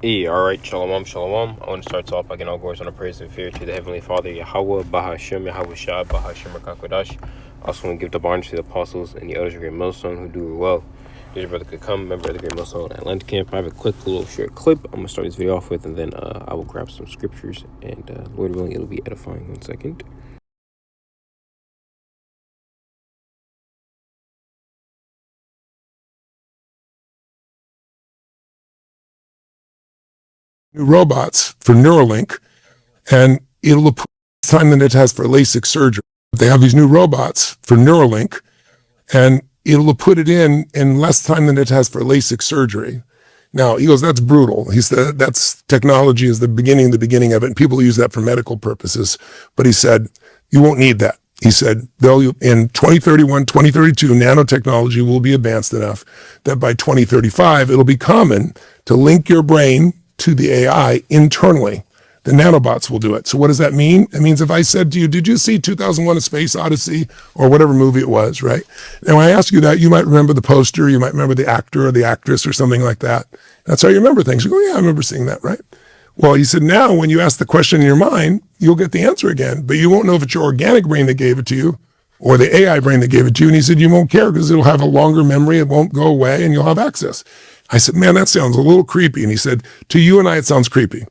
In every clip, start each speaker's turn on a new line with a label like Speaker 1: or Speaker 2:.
Speaker 1: Alright, shalom, shalom. I want to start off by getting all glories on the praise and fear to the Heavenly Father, Yahawah, Bahasham, Yahawashi, Bahasham, Qadash. Also want to give the honor to the apostles and the elders of the Great Millstone who do it well. There's a brother could come, member of the Great Millstone Atlanta camp. I have a quick little short clip I'm going to start this video off with, and then I will grab some scriptures, and Lord willing, it'll be edifying. 1 second.
Speaker 2: New robots for Neuralink, and it'll put time than it has for LASIK surgery. They have these new robots for Neuralink, and it'll put it in less time than it has for LASIK surgery. Now, he goes, that's brutal. He said, that's technology is the beginning of it, and people use that for medical purposes. But he said, you won't need that. He said, in 2031, 2032, nanotechnology will be advanced enough that by 2035, it'll be common to link your brain to the AI internally. The nanobots will do it. So what does that mean? It means if I said to you, did you see 2001 A Space Odyssey or whatever movie it was, right? And when I ask you that, you might remember the poster, you might remember the actor or the actress or something like that. That's how you remember things. You go, yeah, I remember seeing that, right? Well, he said, now when you ask the question in your mind, you'll get the answer again, but you won't know if it's your organic brain that gave it to you or the AI brain that gave it to you. And he said, you won't care because it'll have a longer memory, it won't go away, and you'll have access. I said, man, that sounds a little creepy. And he said, to you and I, it sounds creepy.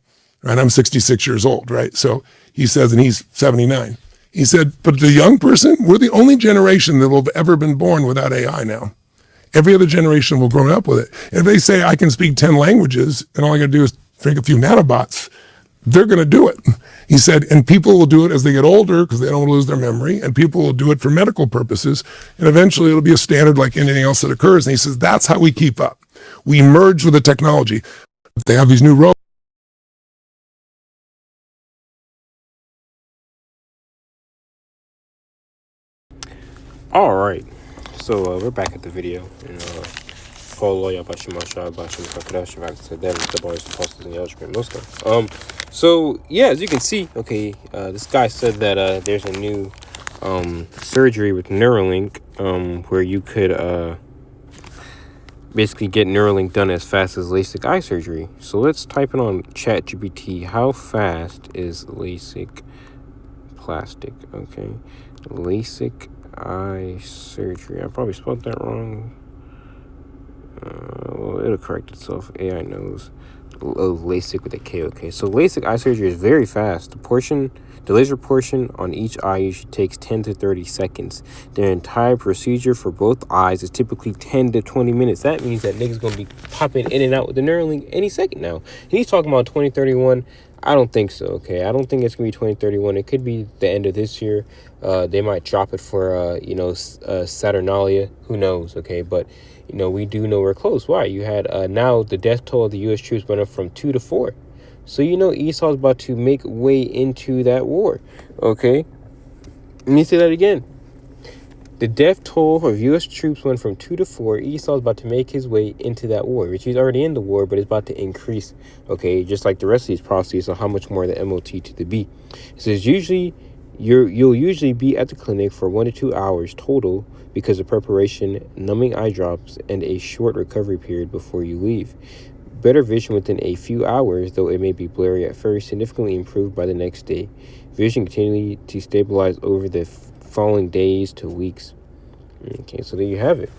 Speaker 2: Right? I'm 66 years old, right? So he says, and he's 79. He said, but the young person, we're the only generation that will have ever been born without AI now. Every other generation will grow up with it. And if they say, I can speak 10 languages, and all I got to do is drink a few nanobots, they're going to do it. He said, and people will do it as they get older because they don't want to lose their memory, and people will do it for medical purposes, and eventually it'll be a standard like anything else that occurs. And he says, that's how we keep up. We merge with the technology. They have these new robots.
Speaker 1: All right, so we're back at the video, and follow Bahasham, Qadash. I've said that with the apostles and the elders of the Great Millstone. So yeah, as you can see, okay, this guy said that there's a new surgery with Neuralink, where you could basically get Neuralink done as fast as LASIK eye surgery. So let's type it on ChatGPT. How fast is LASIK plastic? Okay, LASIK eye surgery. I probably spelled that wrong. Well, it'll correct itself. AI knows. Oh, LASIK with a K. Okay, so LASIK eye surgery is very fast. The laser portion on each eye usually takes 10 to 30 seconds. The entire procedure for both eyes is typically 10 to 20 minutes. That means that niggas gonna be popping in and out with the Neuralink any second now. And he's talking about 2031. I don't think so, okay? I don't think it's going to be 2031. It could be the end of this year. They might drop it for, Saturnalia. Who knows, okay? But, we do know we're close. Why? You had now the death toll of the U.S. troops went up from 2 to 4. So, Esau's about to make way into that war, okay? Let me say that again. The death toll of U.S. troops went from 2 to 4. Esau's about to make his way into that war, which he's already in the war, but it's about to increase, okay? Just like the rest of these prophecies on how much more the MOT to the B. It says you'll usually be at the clinic for 1 to 2 hours total because of preparation, numbing eye drops, and a short recovery period before you leave. Better vision within a few hours, though it may be blurry at first, significantly improved by the next day. Vision continually to stabilize over the following days to weeks. Okay, so there you have it.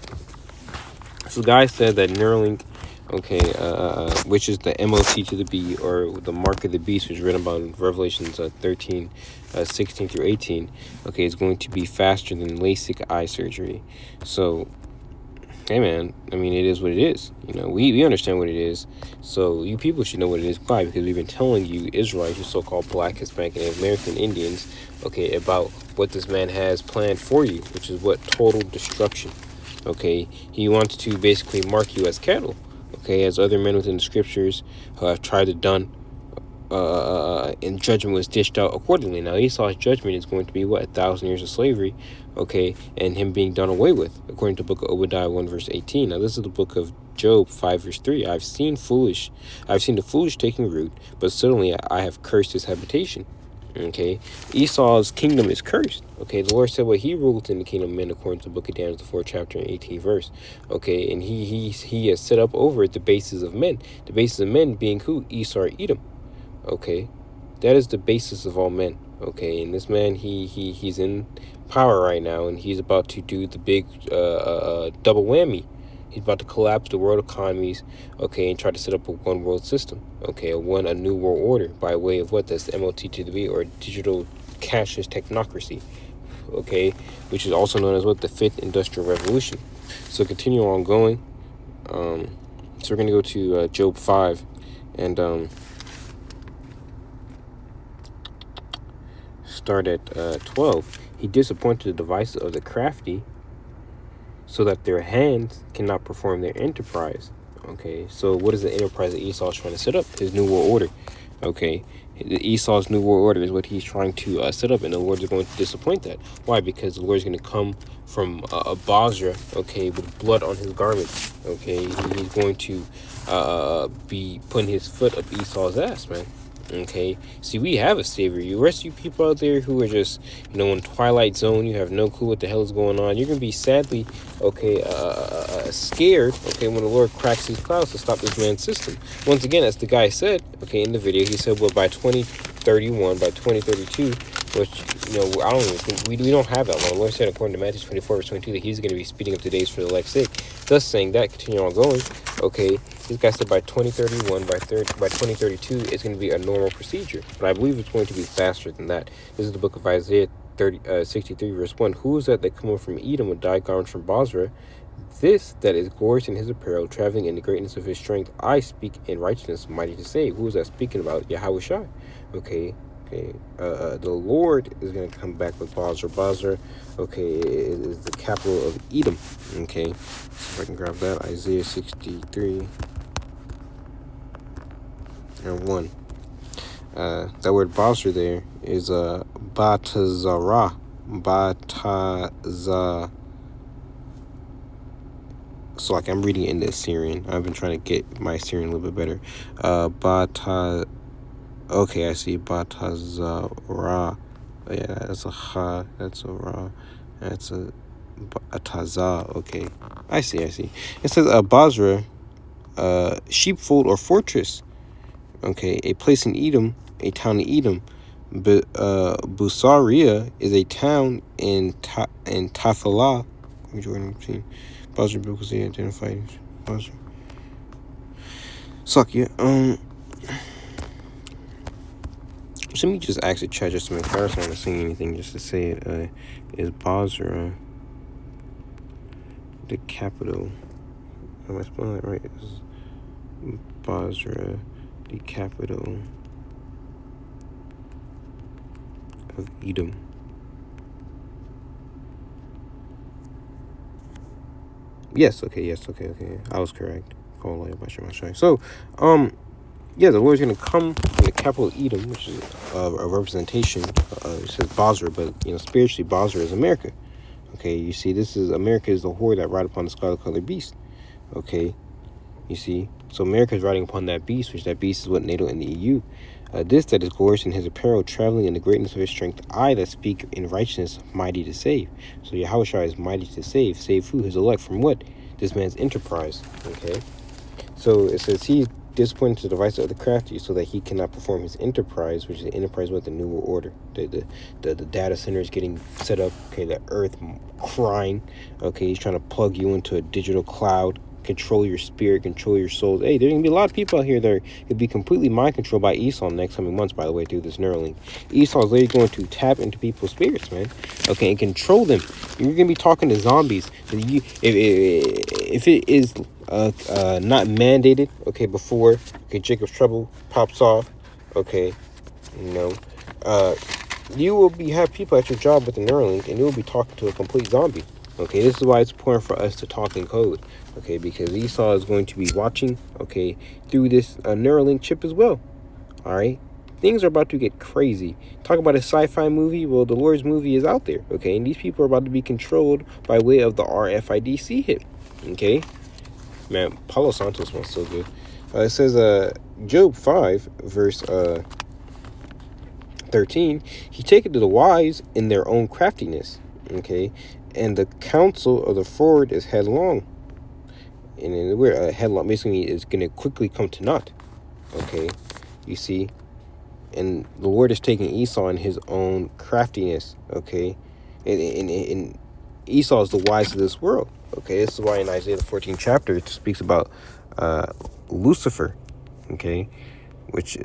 Speaker 1: So the guy said that Neuralink, okay, which is the MOT to the B, or the mark of the beast, which is written about in Revelations 13, 16 through 18, okay, is going to be faster than LASIK eye surgery. So, hey man, I mean, it is what it is. We understand what it is. So you people should know what it is. Why? Because we've been telling you, Israelites, you so-called Black, Hispanic, and American Indians, okay, about what this man has planned for you, which is what? Total destruction. Okay, he wants to basically mark you as cattle. Okay, as other men within the scriptures who have tried to done, and judgment was dished out accordingly. Now Esau's judgment is going to be 1,000 years of slavery, okay, and him being done away with, according to the book of Obadiah 1 verse 18. Now this is the book of Job 5 verse 3. I've seen the foolish taking root, but suddenly I have cursed his habitation. Okay, Esau's kingdom is cursed. Okay, the Lord said, "Well, he rules in the kingdom of men according to the book of Daniel, the 4th chapter and 18th verse." Okay, and he has set up over it the basis of men. The basis of men being who? Esau or Edom. Okay, that is the basis of all men. Okay, and this man, he's in power right now, and he's about to do the big double whammy. He's about to collapse the world economies, okay, and try to set up a one world system, okay, a new world order by way of what? That's the MOT to the B, or digital cashless technocracy, okay, which is also known as what? The 5th Industrial Revolution. So continue on going. So we're gonna go to Job 5, and start at 12. He disappointed the devices of the crafty, so that their hands cannot perform their enterprise. Okay, so what is the enterprise that Esau is trying to set up? His new world order. Okay, Esau's new world order is what he's trying to set up, and the Lord is going to disappoint that. Why? Because the Lord is going to come from a Basra, okay, with blood on his garments. Okay, he's going to be putting his foot up Esau's ass, man. Okay, see, we have a savior. You rest you people out there who are just, in Twilight Zone, you have no clue what the hell is going on. You're gonna be sadly, okay, scared, okay, when the Lord cracks these clouds to stop this man's system. Once again, as the guy said, okay, in the video, he said, well, by 2031, by 2032, which, I don't even think, we don't have that long. The Lord said, according to Matthew 24, verse 22, that he's going to be speeding up the days for the elect's sake. Thus saying that, continue on going, okay, this guy said by 2031, by 2032, it's going to be a normal procedure. But I believe it's going to be faster than that. This is the book of Isaiah 63, verse 1. Who is that cometh from Edom with dyed garments from Basra? This that is glorious in his apparel, traveling in the greatness of his strength. I speak in righteousness, mighty to save. Who is that speaking about? Yahawashi. Okay. The Lord is going to come back with Basra. Basra, okay, is the capital of Edom. Okay, so if I can grab that, Isaiah 63 and 1. That word Basra there is Batazara. So like I'm reading it in the Assyrian. I've been trying to get my Assyrian a little bit better. Okay, I see. Batazara. Yeah, that's a ha. That's a ra. That's a taza. Okay, I see. It says Basra, sheepfold or fortress. Okay, a place in Edom, a town in Edom. But Busaria is a town in Tafala. Basra because they identified Basra. Suck yeah. So let me just ask the chat just to make sure I don't want to say anything just to say it. Is Basra the capital? Am I spelling it right? Is Basra the capital of Edom? Yes, okay. I was correct. So, yeah, the Lord's going to come from the capital of Edom, which is a representation. It says Basra, but, spiritually, Basra is America. Okay, you see, America is the whore that ride upon the scarlet-colored beast. Okay, you see, so America is riding upon that beast, which that beast is what NATO and the EU. This that is glorious in his apparel, traveling in the greatness of his strength. I that speak in righteousness, mighty to save. So Yahawashi is mighty to save. Save who? His elect from what? This man's enterprise. Okay, so it says he disappointed the device of the crafty, so that he cannot perform his enterprise, which is the enterprise with the new world order. The data center is getting set up. Okay, the earth crying. Okay, he's trying to plug you into a digital cloud, control your spirit, control your souls. Hey, there's gonna be a lot of people out here that could be completely mind controlled by Esau in the next coming months, by the way, through this Neuralink. Esau is literally going to tap into people's spirits, man. Okay, and control them. You're gonna be talking to zombies. If it is not mandated, okay, before Jacob's trouble pops off, okay, you will have people at your job with the Neuralink, and you will be talking to a complete zombie. Okay, this is why it's important for us to talk in code. Okay, because Esau is going to be watching, okay, through this Neuralink chip as well. All right, things are about to get crazy. Talk about a sci-fi movie. Well, the Lord's movie is out there. Okay, and these people are about to be controlled by way of the RFID hit. Okay, man, Palo Santo smells so good. It says Job 5 verse 13, he taketh to the wise in their own craftiness. Okay, and the counsel of the forward is headlong. And in the word, headlong basically is going to quickly come to naught. Okay, you see, and the Lord is taking Esau in his own craftiness. Okay, and Esau is the wise of this world. Okay, this is why in Isaiah the 14th chapter it speaks about Lucifer. Okay,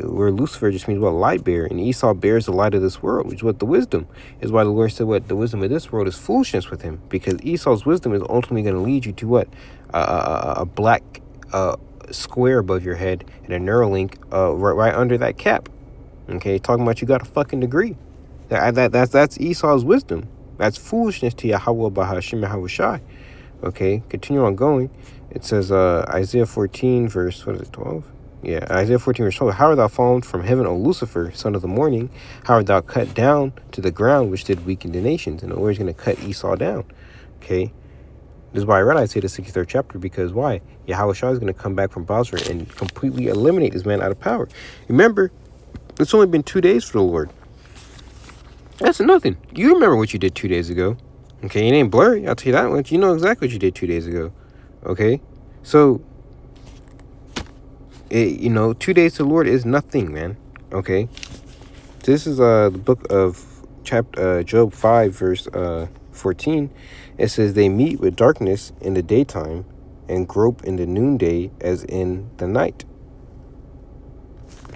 Speaker 1: where Lucifer just means what, light bearer, and Esau bears the light of this world, which is what the wisdom is. Why the Lord said what the wisdom of this world is foolishness with him, because Esau's wisdom is ultimately going to lead you to what, a black square above your head and a Neuralink right under that cap. Okay, talking about you got a fucking degree. That's Esau's wisdom. That's foolishness to Yahawah, Bahasham, Yahawashi. Okay, continue on going. It says Isaiah 14 verse, what is it, 12? Yeah, Isaiah 14 verse 12. How art thou fallen from heaven, O Lucifer, son of the morning? How art thou cut down to the ground, which did weaken the nations? And the Lord's going to cut Esau down. Okay, this is why I read Isaiah the 63rd chapter, because why? Yahawashi is going to come back from Basra and completely eliminate this man out of power. Remember, it's only been 2 days for the Lord. That's nothing. You remember what you did 2 days ago. Okay, it ain't blurry, I'll tell you that much. You know exactly what you did 2 days ago. Okay, so 2 days to the Lord is nothing, man. Okay, this is the book of Job 5 verse 14. It says, they meet with darkness in the daytime and grope in the noonday as in the night.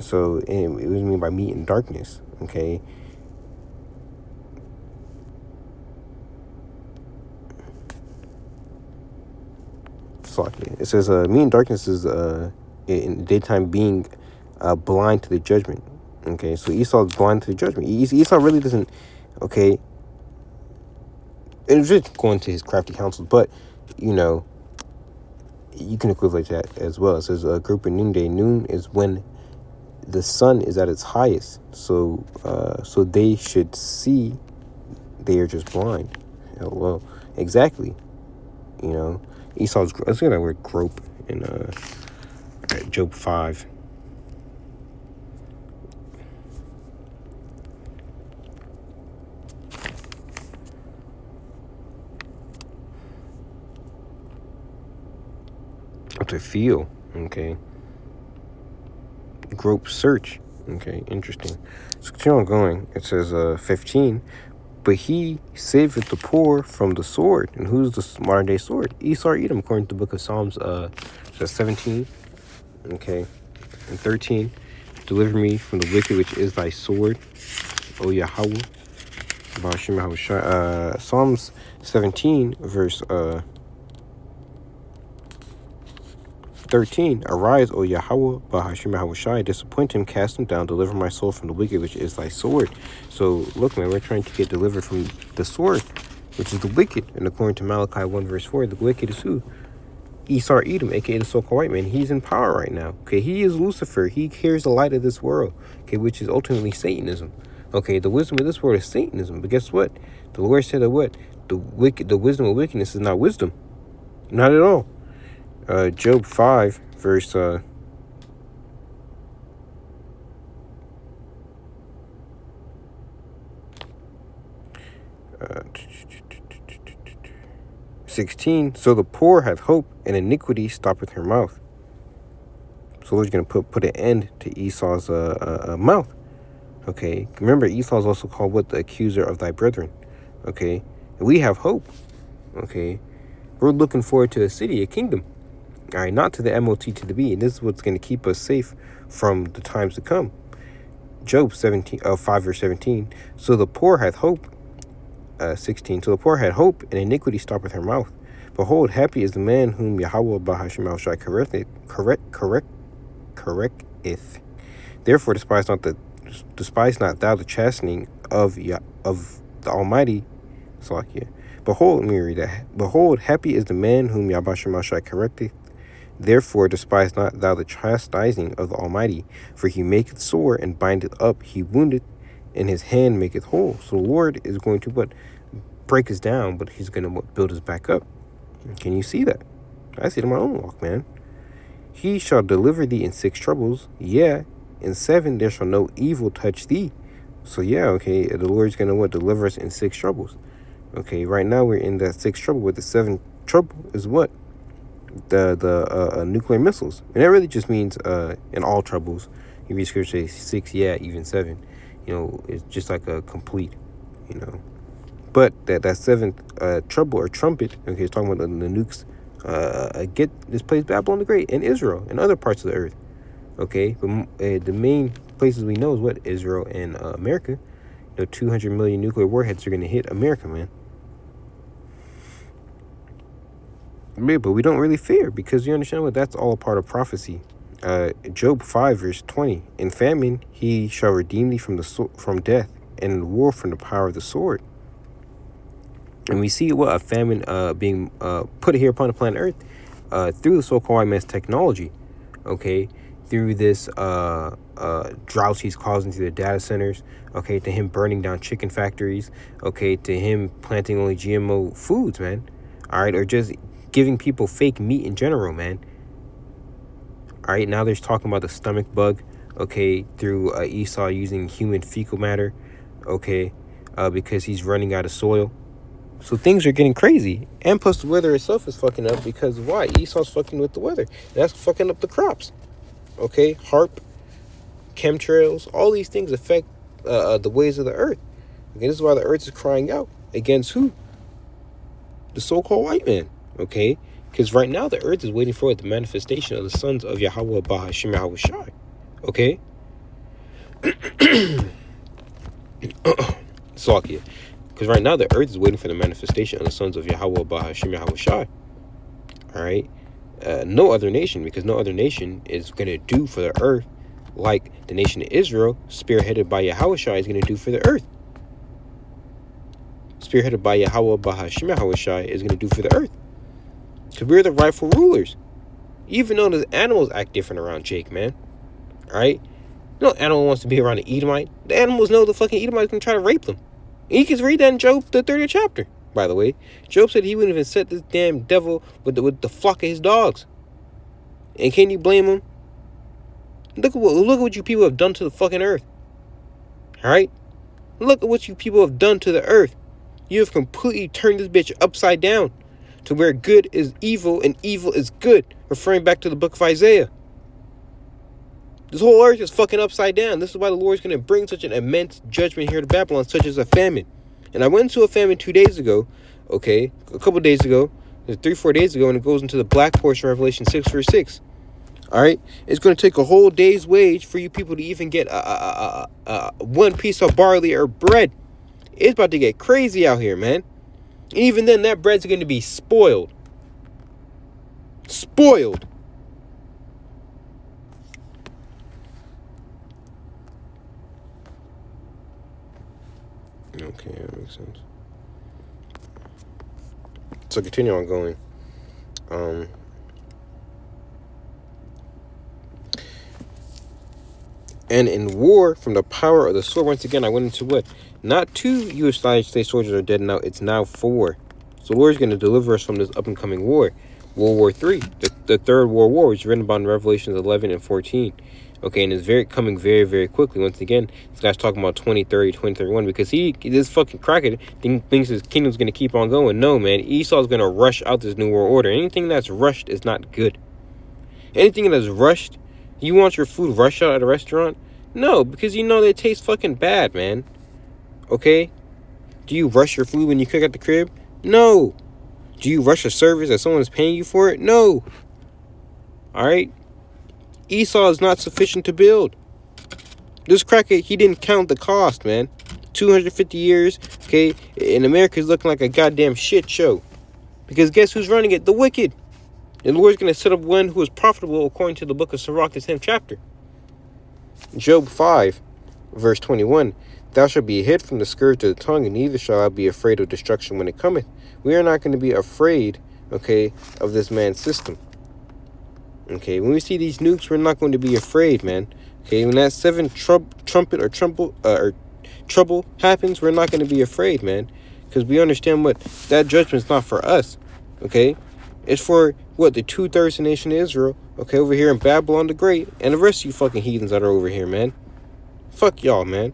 Speaker 1: So it was mean by meet in darkness. Okay, it says meet in darkness is in the daytime being blind to the judgment. Okay, so Esau is blind to the judgment. Esau really doesn't. Okay, it's just going to his crafty counsel, but you can equivalent that as well. It says a group in noonday. Noon is when the sun is at its highest, so they should see. They are just blind. Well, exactly. Esau's. Let's get that word grope in Job 5. To feel. Okay, grope, search. Okay, interesting. So continue on going. It says 15, but he saveth the poor from the sword. And who's the modern day sword? Esau, Edom, according to the book of Psalms 17. Okay, and 13, deliver me from the wicked, which is thy sword, O Yahawah. Bahasham, Yahawashi. Psalms 17 verse 13, arise, O Yahawah, Bahasham, Yahawashi, disappoint him, cast him down, deliver my soul from the wicked, which is thy sword. So, look, man, we're trying to get delivered from the sword, which is the wicked. And according to Malachi 1 verse 4, the wicked is who? Esau, Edom, aka the so-called white man. He's in power right now. Okay, he is Lucifer. He carries the light of this world, okay, which is ultimately Satanism. Okay, the wisdom of this world is Satanism. But guess what? The Lord said that what? The wisdom of wickedness is not wisdom. Not at all. Job 5 verse 16, so the poor hath hope, and iniquity stoppeth her mouth. So Lord's going to put an end to Esau's mouth. Okay, remember Esau is also called what? The accuser of thy brethren. Okay, and we have hope. Okay, we're looking forward to a city, a kingdom. All right, not to the MOT to the B. And this is what's going to keep us safe from the times to come. Job 5 verse 17. So the poor hath hope. 16. So the poor had hope, and iniquity stoppeth her mouth. Behold, happy is the man whom Yahawah, Bahasham, correcteth. Therefore despise not thou the chastening of the Almighty. Salakia. Behold, let me read that. Behold, happy is the man whom Yahawah correcteth. Therefore despise not thou the chastising of the Almighty, for he maketh sore and bindeth up, he woundeth, and his hand maketh whole. So the Lord is going to what? Break us down, but he's going to build us back up. Can you see that? I see it in my own walk, man. He shall deliver thee in 6 troubles. Yeah, in 7 there shall no evil touch thee. So yeah, okay, the Lord's gonna what? Deliver us in 6 troubles. Okay, right now we're in that 6th trouble, with the 7th trouble is what? The nuclear missiles. And that really just means in all troubles. You read scripture say 6, yeah, even 7. It's just like a complete, you know. But that 7th trouble or trumpet, okay, it's talking about the nukes get this place Babylon the Great and Israel and other parts of the earth. Okay, but the main places we know is what? Israel and America. 200 million nuclear warheads are going to hit America, man. Yeah, but we don't really fear, because you understand what? That's all a part of prophecy. Job 5 verse 20. In famine he shall redeem thee from death, and in war from the power of the sword. And we see what a famine being put here upon the planet Earth through the so-called white man's technology. Okay, through this droughts he's causing through the data centers. Okay, to him burning down chicken factories. Okay, to him planting only GMO foods, man. All right, or just giving people fake meat in general, man. All right, now there's talking about the stomach bug. Okay, through Esau using human fecal matter. Okay, because he's running out of soil. So things are getting crazy. And plus the weather itself is fucking up, because why? Esau's fucking with the weather. That's fucking up the crops. Okay, HARP, chemtrails, all these things affect the ways of the earth. Okay, this is why the earth is crying out against who? The so-called white man. Okay, because right now the earth is waiting for the manifestation of the sons of Yahawah, Bahasham, Yahawashi. Okay? Slakia. Because right now the earth is waiting for the manifestation of the sons of Yahawah, Bahasham, Yahawashi. Alright? No other nation, because no other nation is going to do for the earth like the nation of Israel, spearheaded by Yahawashi, is going to do for the earth. Spearheaded by Yahawah, Bahasham, Yahawashi is going to do for the earth. Because we're the rightful rulers. Even though the animals act different around Jake, man. Alright? No animal wants to be around an Edomite. The animals know the fucking Edomite's going to try to rape them. And you can read that in Job, the 30th chapter, by the way. Job said he wouldn't even set this damn devil with the flock of his dogs. And can you blame him? Look at what you people have done to the fucking earth. Alright? Look at what you people have done to the earth. You have completely turned this bitch upside down, to where good is evil and evil is good, referring back to the book of Isaiah. This whole earth is fucking upside down. This is why the Lord is going to bring such an immense judgment here to Babylon, such as a famine. And I went into a famine 2 days ago, okay, a couple days ago, 3-4 days ago, and it goes into the black portion of Revelation 6 verse 6. All right, it's going to take a whole day's wage for you people to even get one piece of barley or bread. It's about to get crazy out here, man. And even then, that bread's going to be spoiled. Spoiled. Okay, that makes sense. So continue on going. And in war from the power of the sword. Once again, I went into what? Not 2 U.S. United States soldiers are dead now. It's now 4. So the Lord is going to deliver us from this up and coming war. World War III. The Third World War, which is written about in Revelations 11 and 14. Okay, and it's coming very, very quickly. Once again, this guy's talking about 2030, 2031, because this fucking cracker thinks his kingdom's going to keep on going. No, man. Esau's going to rush out this new world order. Anything that's rushed is not good. Anything that's rushed, you want your food rushed out at a restaurant? No, because you know they taste fucking bad, man. Okay? Do you rush your food when you cook at the crib? No. Do you rush a service that someone is paying you for it? No. Alright? Esau is not sufficient to build. This cracker, he didn't count the cost, man. 250 years, okay? And America's looking like a goddamn shit show. Because guess who's running it? The wicked. And the Lord's going to set up one who is profitable according to the book of Sirach, the 10th chapter. Job 5, verse 21. Thou shalt be hid from the scourge of the tongue, and neither shall I be afraid of destruction when it cometh. We are not going to be afraid, okay, of this man's system. Okay, when we see these nukes, we're not going to be afraid, man. Okay, when that 7th trumpet or trouble happens, we're not going to be afraid, man. Because we understand what that judgment's not for us. Okay, it's for what, the 2/3 of the nation of Israel. Okay, over here in Babylon the Great, and the rest of you fucking heathens that are over here, man. Fuck y'all, man.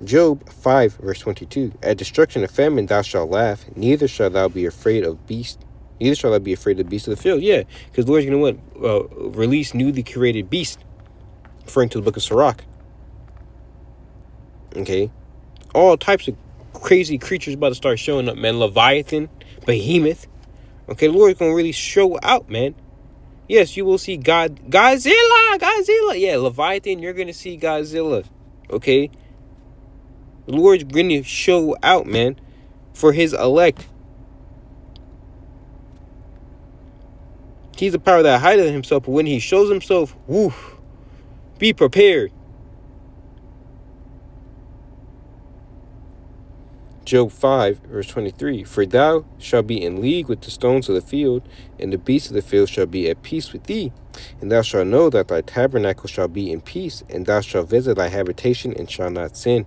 Speaker 1: Job 5, verse 22. At destruction and famine thou shalt laugh, neither shalt thou be afraid of beast. Neither shall thou be afraid of the beasts of the field. Yeah, because the Lord's going to what? Release newly created beast, referring to the book of Sirach. Okay? All types of crazy creatures about to start showing up, man. Leviathan, Behemoth. Okay, the Lord's going to really show out, man. Yes, you will see Godzilla. Yeah, Leviathan, you're going to see Godzilla. Okay? The Lord's going to show out, man, for his elect. He's the power that hideth himself, but when he shows himself, woof, be prepared. Job 5, verse 23. For thou shalt be in league with the stones of the field, and the beasts of the field shall be at peace with thee. And thou shalt know that thy tabernacle shall be in peace, and thou shalt visit thy habitation, and shall not sin.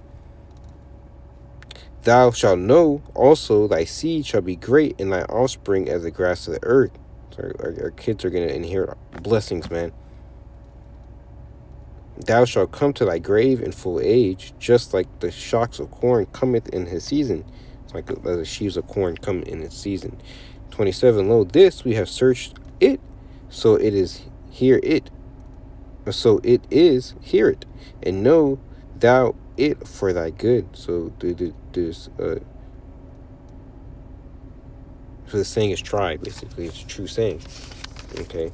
Speaker 1: Thou shalt know also thy seed shall be great, and thy offspring as the grass of the earth. So our kids are going to inherit blessings, man. Thou shalt come to thy grave in full age, just like the shocks of corn cometh in his season. It's like the sheaves of corn come in its season. 27. Lo, this we have searched it, so it is hear it. So it is hear it, and know thou it for thy good. So so the saying is try, basically. It's a true saying. Okay.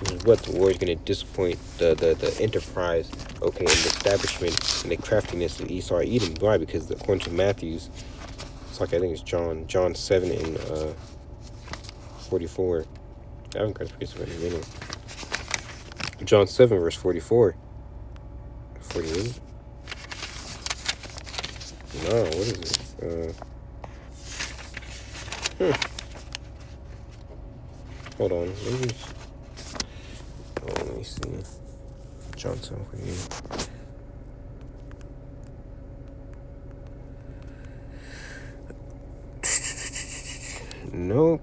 Speaker 1: This is what the Lord is going to disappoint the enterprise, okay, and the establishment and the craftiness of Esau Edom. Why? Because according to Matthew's, it's like I think it's John 7 and 44. I haven't got to piece of it in a minute. John 7 verse 44. 48. No, what is it? Hold on. Let me see. John 7 48. Nope.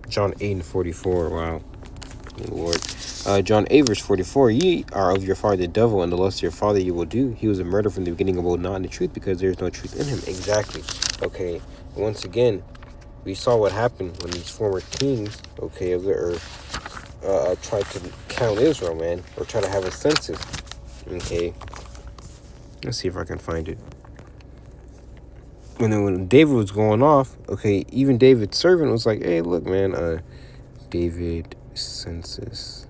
Speaker 1: John 8 and 44. Wow. Lord. John 8 verse 44. Ye are of your father the devil, and the lust of your father you will do. He was a murderer from the beginning and will not in the truth, because there is no truth in him. Exactly. Okay. Once again, we saw what happened when these former kings, okay, of the earth, tried to count Israel, man, or try to have a census. Okay. Let's see if I can find it. And then when David was going off, okay, even David's servant was like, hey, look, man, David census.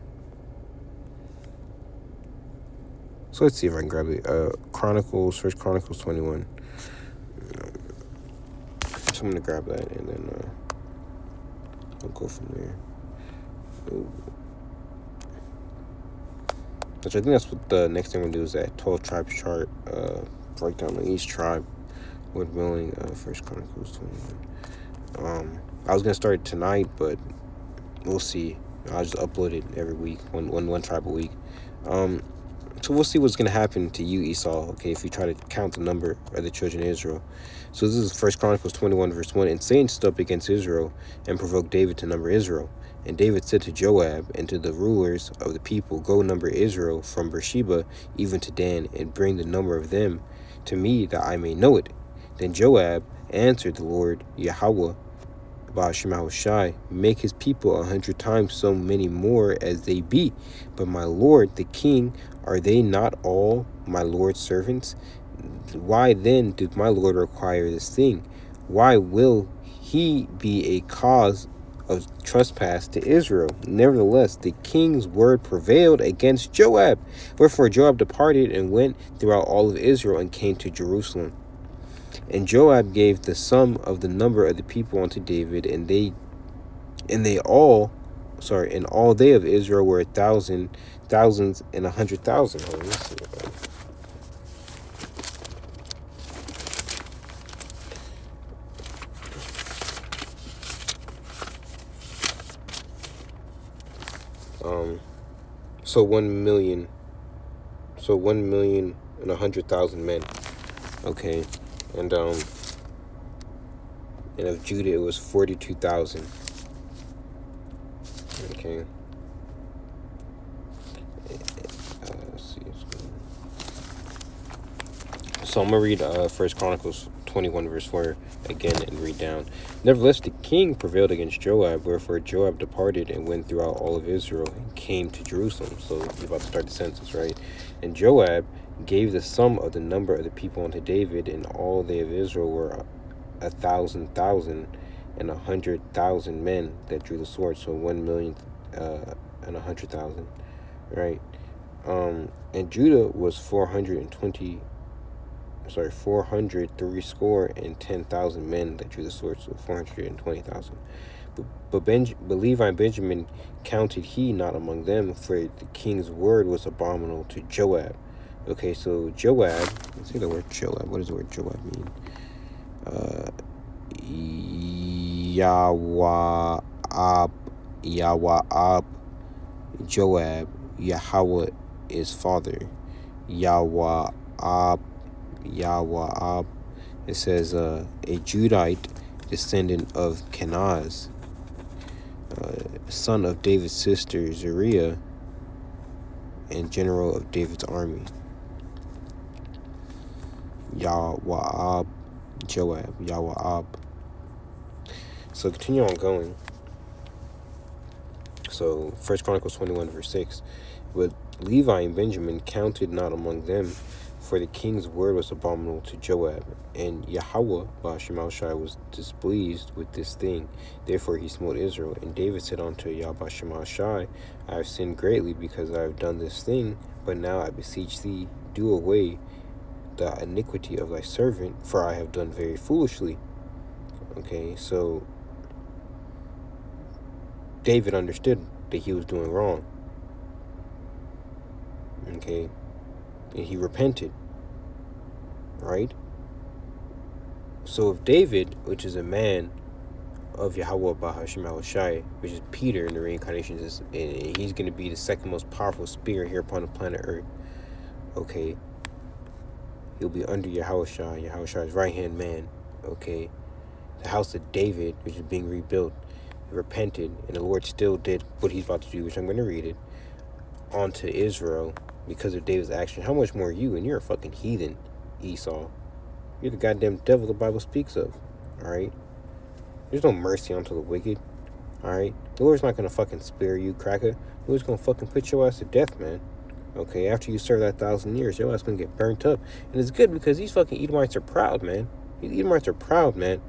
Speaker 1: So let's see if I can grab it. First Chronicles 21. So I'm going to grab that, and then we'll go from there. Ooh. Which I think that's what the next thing we're going to do is that 12 tribes chart, breakdown on each tribe. Lord willing, First Chronicles 21. I was gonna start tonight, but we'll see. I'll just upload it every week, one tribe a week. So we'll see what's gonna happen to you, Esau. Okay, if you try to count the number of the children of Israel. So this is First Chronicles 21 verse 1. And Satan stood up against Israel and provoked David to number Israel. And David said to Joab and to the rulers of the people, go number Israel from Beersheba even to Dan, and bring the number of them to me, that I may know it. Then Joab answered the Lord, Yahawah, Bahasham Yahawashi, make his people 100 times so many more as they be. But my lord, the king, are they not all my lord's servants? Why then did my lord require this thing? Why will he be a cause of trespass to Israel? Nevertheless, the king's word prevailed against Joab. Wherefore Joab departed and went throughout all of Israel and came to Jerusalem. And Joab gave the sum of the number of the people unto David, and all they of Israel were 1,000, thousands, and 100,000. Hold on, let's see. So 1,000,000. So 1,100,000 men. Okay. And and of Judah it was 42,000. Okay. Let's see. So I'm gonna read First Chronicles 21 verse 4 again and read down. Nevertheless, the king prevailed against Joab, wherefore Joab departed and went throughout all of Israel and came to Jerusalem. So he's about to start the census, right? And Joab gave the sum of the number of the people unto David, and all they of Israel were 1,000,000 and 100,000 men that drew the sword. So 1,000,000 and 100,000, right? And Judah was 403 score and 10,000 men that drew the sword, so 420,000. But Levi and Benjamin counted he not among them, for the king's word was abominable to Joab. Okay, so Joab, let's say the word Joab. What does the word Joab mean? Yahawah, Joab, Yahawah is father. Yahawah, it says a Judite descendant of Kenaz, son of David's sister Zeruiah, and general of David's army. Yahawah, Joab, Yahawah. So continue on going. So 1 Chronicles 21 verse 6. But Levi and Benjamin counted not among them, for the king's word was abominable to Joab. And Yahawah, Bahasham, was displeased with this thing. Therefore he smote Israel. And David said unto Bahasham, I have sinned greatly because I have done this thing. But now I beseech thee, do away the iniquity of thy servant, for I have done very foolishly. Okay, so David understood that he was doing wrong. Okay, and he repented, right? So if David, which is a man of Yahawah Bahasham, which is Peter in the reincarnation, and he's going to be the second most powerful spirit here upon the planet Earth, okay, he'll be under Yahawashi's right-hand man, okay? The house of David, which is being rebuilt, repented, and the Lord still did what he's about to do, which I'm going to read it, onto Israel because of David's action. How much more you? And you're a fucking heathen, Esau. You're the goddamn devil the Bible speaks of, all right? There's no mercy unto the wicked, all right? The Lord's not going to fucking spare you, cracker. The Lord's going to fucking put your ass to death, man. Okay, after you serve that 1,000 years, your ass going to get burnt up. And it's good because these fucking Edomites are proud, man. These Edomites are proud, man.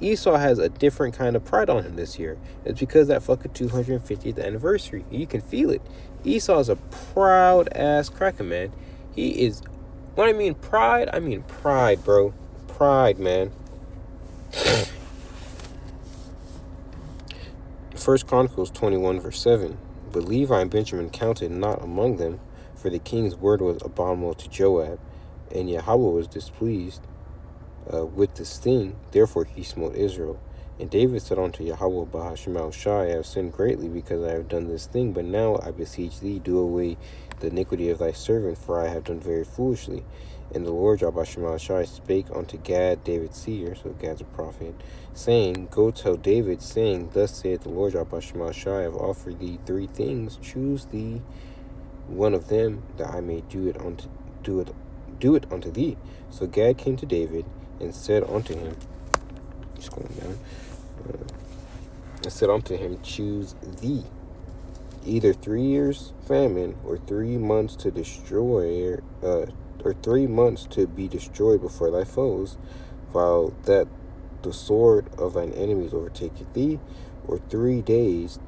Speaker 1: Esau has a different kind of pride on him this year. It's because that fucking 250th anniversary. You can feel it. Esau is a proud ass cracker, man. He is. When I mean pride, bro. Pride, man. 1 Chronicles 21 verse 7. But Levi and Benjamin counted not among them, for the king's word was abominable to Joab, and Yahawah was displeased with this thing. Therefore he smote Israel. And David said unto Yahawah Bahasham, I have sinned greatly because I have done this thing, but now I beseech thee, do away the iniquity of thy servant, for I have done very foolishly. And the Lord Bahasham spake unto Gad, David's seer, so Gad's a prophet, saying, Go tell David, saying, Thus saith the Lord Bahasham, I have offered thee 3 things, choose thee one of them, that I may do it unto thee. So Gad came to David and said unto him, just going down, and said unto him, Choose thee either 3 years famine, or 3 months to destroy, or 3 months to be destroyed before thy foes, while that the sword of thine enemies overtaketh thee, or 3 days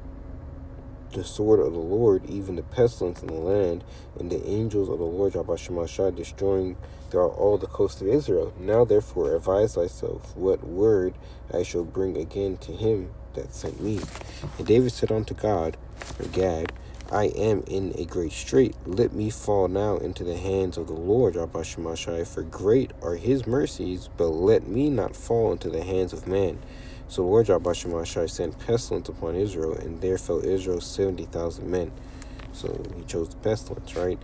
Speaker 1: the sword of the Lord, even the pestilence in the land, and the angels of the Lord Bahasham destroying throughout all the coast of Israel. Now therefore advise thyself what word I shall bring again to him that sent me. And David said unto God, or Gad, I am in a great strait. Let me fall now into the hands of the Lord Bahasham, for great are his mercies, but let me not fall into the hands of man. So the Lord Bahasham sent pestilence upon Israel, and there fell Israel 70,000 men. So he chose the pestilence, right?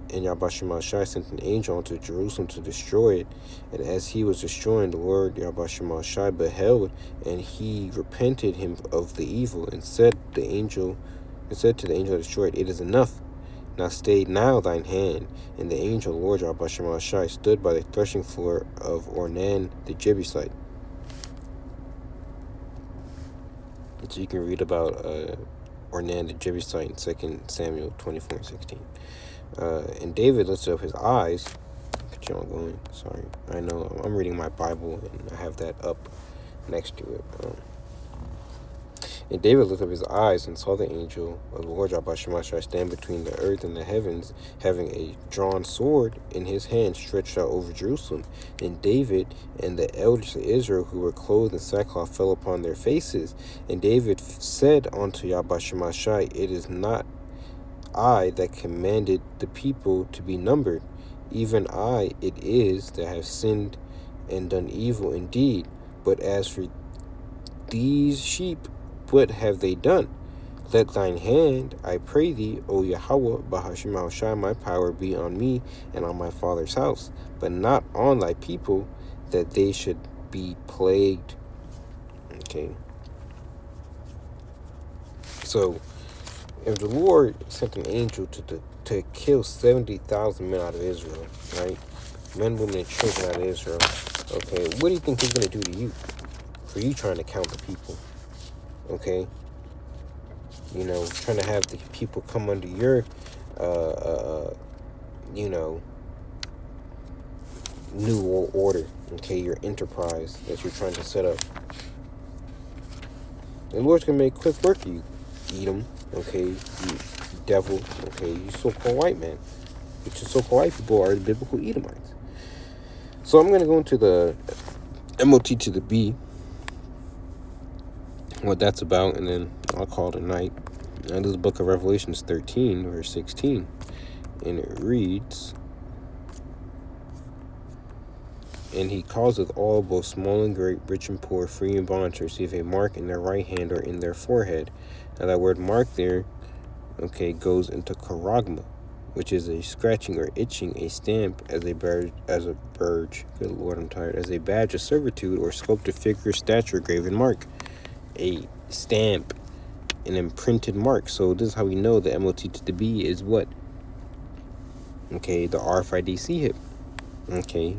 Speaker 1: And Yahawashi sent an angel unto Jerusalem to destroy it. And as he was destroying, the Lord Yahawashi beheld, and he repented him of the evil, and said to the angel that destroyed, It is enough. Now stay now thine hand. And the angel, the Lord Yahawashi, stood by the threshing floor of Ornan the Jebusite. So you can read about Ornan the Jebusite in 2 Samuel 24:16. And David lifted up his eyes. Keep on going. Sorry, I know I'm reading my Bible and I have that up next to it. And David lifted up his eyes and saw the angel of the Lord Yahawashi stand between the earth and the heavens, having a drawn sword in his hand stretched out over Jerusalem. And David and the elders of Israel, who were clothed in sackcloth, fell upon their faces. And David said unto Yahawashi, It is not I that commanded the people to be numbered, even I it is that have sinned and done evil indeed. But as for these sheep, what have they done? Let thine hand, I pray thee, O Yahawah, Bahasham, my power be on me and on my father's house, but not on thy people, that they should be plagued. Okay. So, if the Lord sent an angel to kill 70,000 men out of Israel, right? Men, women, and children out of Israel, okay, what do you think he's going to do to you for you trying to count the people? Okay? You know, trying to have the people come under your, you know, new order, okay, your enterprise that you're trying to set up. The Lord's going to make quick work of you, Edom, okay, you devil, okay, you so-called white man, which is so-called white people are the biblical Edomites. So I'm going to go into the MOT to the B, what that's about, and then I'll call it a night. Now, this book of Revelations 13, verse 16, and it reads, And he causeth all, both small and great, rich and poor, free and bond, to receive a mark in their right hand or in their forehead. Now that word mark there, okay, goes into charagma, which is a scratching or itching, a stamp, as a badge, good Lord, I'm tired, as a badge of servitude, or sculpted figure, statue, graven mark, a stamp, an imprinted mark. So this is how we know the MOT to the B is what? Okay, the RFID hip, okay,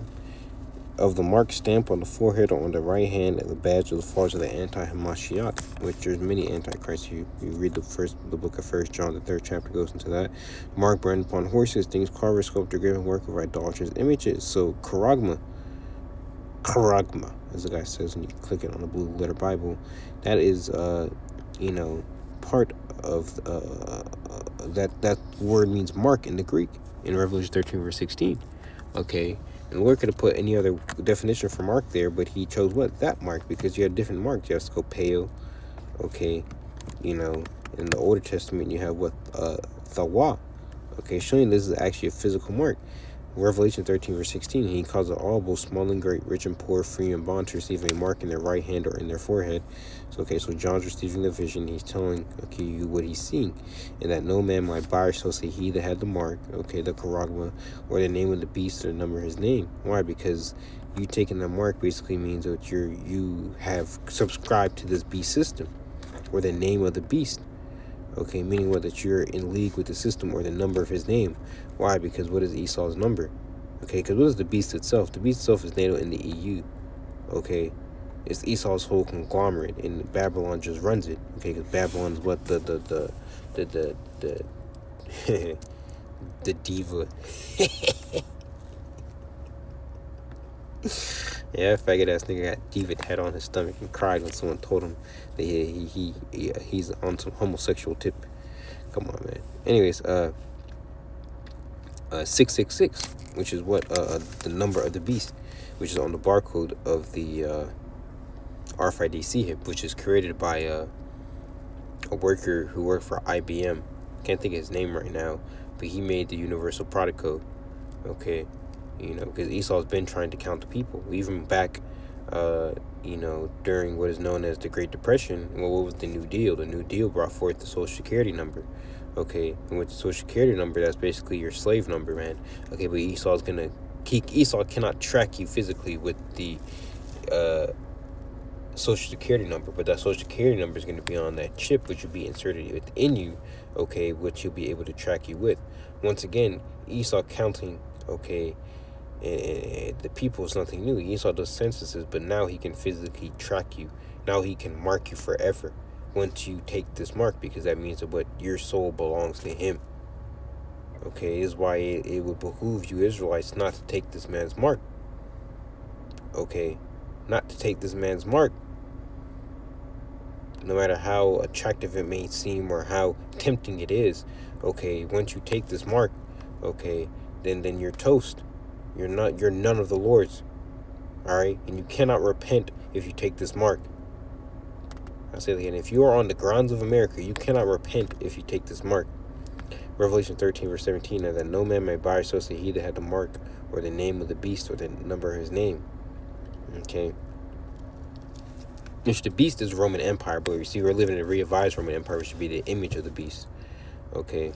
Speaker 1: of the mark stamp on the forehead or on the right hand, and the badge of the followers of the anti-Hamashiach, which there's many antichrists. You read the book of 1 John, the 3rd chapter goes into that. Mark branded upon horses, things carved, sculpted, graven work of idolatrous images. So charagma, as the guy says when you click it on the blue letter Bible, that is, you know, part of that word means mark in the Greek in Revelation 13 verse 16. Okay. And the Lord could have put any other definition for mark there, but he chose what? That mark, because you have different marks. You have scopeo, okay, you know, in the Older Testament you have what? Thawah, okay, showing this is actually a physical mark. Revelation 13 verse 16, he calls it all, both small and great, rich and poor, free and bond, to receive a mark in their right hand or in their forehead. So, okay, so John's receiving the vision. He's telling, okay, you what he's seeing, and that no man might buy or sell, say he that had the mark, okay, the charagma, or the name of the beast, or the number of his name. Why? Because you taking the mark basically means that you have subscribed to this beast system, or the name of the beast. Okay, meaning what? That you're in league with the system, or the number of his name. Why? Because what is Esau's number? Okay, because what is the beast itself? The beast itself is NATO in the EU. Okay, it's Esau's whole conglomerate, and Babylon just runs it. Okay, because Babylon is what the the diva. Yeah, that faggot ass nigga got diva head on his stomach and cried when someone told him that he's on some homosexual tip. Come on, man. Anyways, 666, which is what the number of the beast, which is on the barcode of the RFID hip, which is created by a worker who worked for IBM. Can't think of his name right now, but he made the universal product code. Okay, you know, because Esau's been trying to count the people, even back, you know, during what is known as the Great Depression. Well, what was the New Deal? The New Deal brought forth the Social Security number. okay, and with the social security number, that's basically your slave number, man. Okay, but Esau cannot track you physically with the social security number, but that social security number is going to be on that chip, which will be inserted within you, okay, which you'll be able to track you with. Once again, Esau counting, okay, and the people is nothing new. Esau does censuses, but now he can physically track you. Now he can mark you forever once you take this mark, because that means that what your soul belongs to him. Okay, is why it would behoove you Israelites not to take this man's mark. Okay, not to take this man's mark. No matter how attractive it may seem or how tempting it is, okay, once you take this mark, okay, then you're toast. You're none of the Lord's. Alright? And you cannot repent if you take this mark. I'll say it again. If you are on the grounds of America, you cannot repent if you take this mark. Revelation 13, verse 17, that no man may buy or sell save he that had the mark, or the name of the beast, or the number of his name. Okay? Which the beast is Roman Empire, but you see, we're living in a revised Roman Empire, which should be the image of the beast. Okay?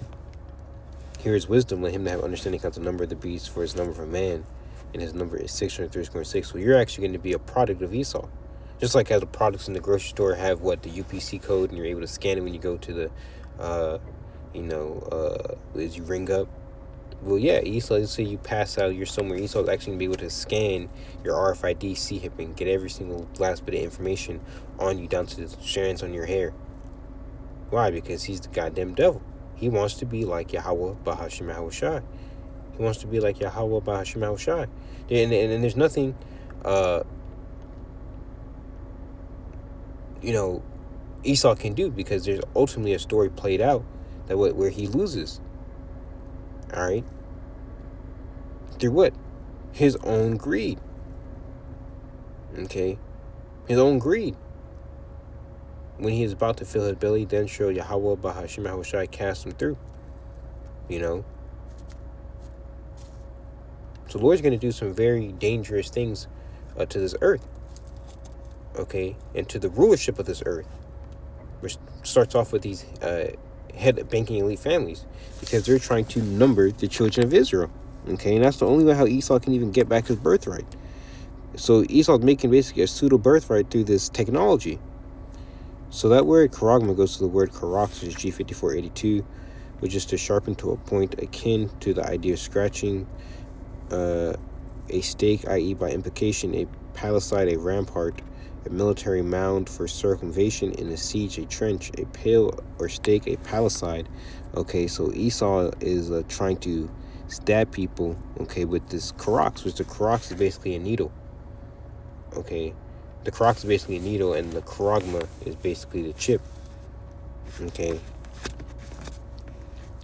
Speaker 1: Here is wisdom, let him that have understanding count the number of the beast, for his number of a man, and his number is 603.6. So you're actually going to be a product of Esau. Just like how the products in the grocery store have the UPC code, and you're able to scan it when you go to the, as you ring up. Well, yeah, Esau, let's say you pass out, you're somewhere, Esau's actually going to be able to scan your RFID C-hip and get every single last bit of information on you, down to the strands on your hair. Why? Because he's the goddamn devil. He wants to be like Yahawah, Bahasham, Yahawashi. He wants to be like Yahawah, Bahasham, Yahawashi. And there's nothing, Esau can do, because there's ultimately a story played out that where he loses. All right? Through what? His own greed. Okay? His own greed. When he is about to fill his belly, then shall Yahawah, Bahasham, Yahawashi cast him through. So the Lord's going to do some very dangerous things to this earth. Okay? And to the rulership of this earth. Which starts off with these head banking elite families, because they're trying to number the children of Israel. Okay? And that's the only way how Esau can even get back his birthright. So Esau's making basically a pseudo birthright through this technology. So that word charagma goes to the word karak, which is G5482, which is to sharpen to a point akin to the idea of scratching a stake, i.e. by implication a palisade, a rampart, a military mound for circumvallation, in a siege, a trench, a pale or stake, a palisade. Okay, so Esau is trying to stab people, okay, with this karak, which the karak is basically a needle. Okay, the karak is basically a needle, and the charagma is basically the chip. Okay,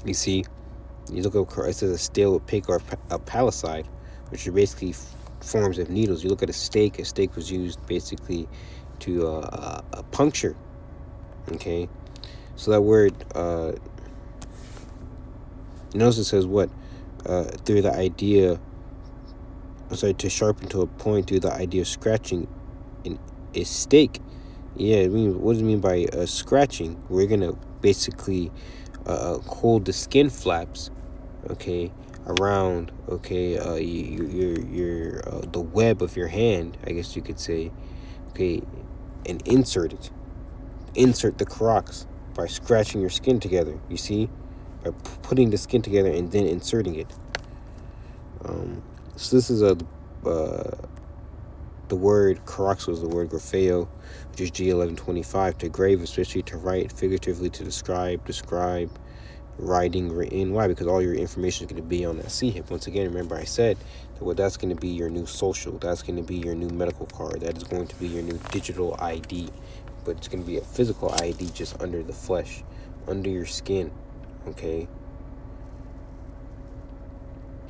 Speaker 1: you see, you look up, it says a steel, a pick, or a palisade, which are basically forms of needles. You look at a stake was used basically to puncture. Okay, so that word, notice it says what? Through the idea, to sharpen to a point, through the idea of scratching a stake. Yeah, what does it mean by scratching? We're gonna basically hold the skin flaps, okay, around, okay, your the web of your hand, I guess you could say, okay, and insert the crocks by scratching your skin together. You see, by putting the skin together and then inserting it. So this is the word karax was the word grapheo, which is G1125, to grave, especially to write, figuratively to describe, writing, written. Why? Because all your information is going to be on that C-hip. Once again, remember I said that that's going to be your new social, that's going to be your new medical card, that is going to be your new digital ID, but it's going to be a physical ID just under the flesh, under your skin. Okay.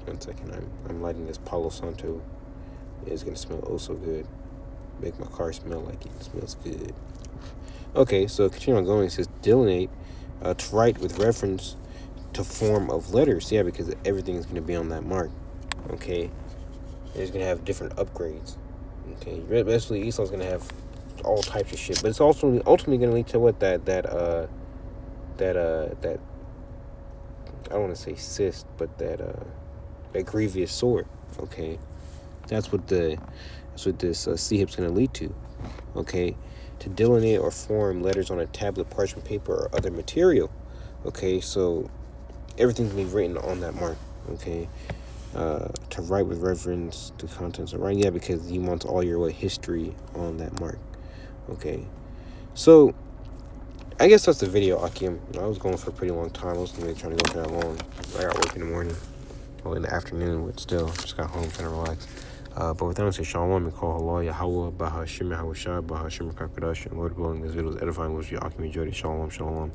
Speaker 1: 1 second, I'm lighting this Palo Santo. It's gonna smell oh so good. Make my car smell like it smells good. Okay, so continue on going. It says delineate, to write with reference to form of letters. Yeah, because everything is gonna be on that mark. Okay, it's gonna have different upgrades. Okay, basically Esau's gonna have all types of shit, but it's also ultimately gonna lead to what that I don't want to say cyst, but that grievous sore. Okay, that's what this C-hip's going to lead to. Okay, to delineate or form letters on a tablet, parchment paper, or other material. Okay, so everything can be written on that mark. Okay, to write with reference to contents of writing. Yeah, because he wants all your history on that mark. Okay, so I guess that's the video, Akim. I was going for a pretty long time. I wasn't really trying to go for that long. I got work in the morning, well, in the afternoon, but still, just got home trying to relax. But with that, I say Shalom and call Halal, Yahawah, Bahasham, Rawchaa, Bahasham, Qadash, and Lord willing, this video is edifying, was Akim, Jody, Shalom, Shalom.